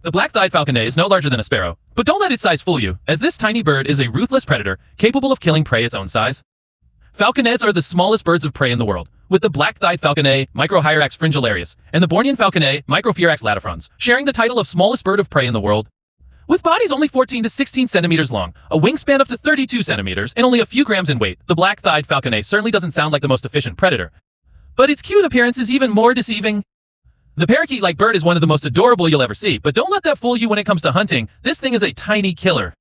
The black-thighed falconet is no larger than a sparrow, but don't let its size fool you, as this tiny bird is a ruthless predator, capable of killing prey its own size. Falconets are the smallest birds of prey in the world, with the black-thighed falconet, Microhyrax fringillarius, and the Bornean falconet, Microphyrax latifrons, sharing the title of smallest bird of prey in the world. With bodies only 14 to 16 centimeters long, a wingspan up to 32 centimeters, and only a few grams in weight, the black-thighed falconet certainly doesn't sound like the most efficient predator. But its cute appearance is even more deceiving. The parakeet-like bird is one of the most adorable you'll ever see, but don't let that fool you when it comes to hunting. This thing is a tiny killer.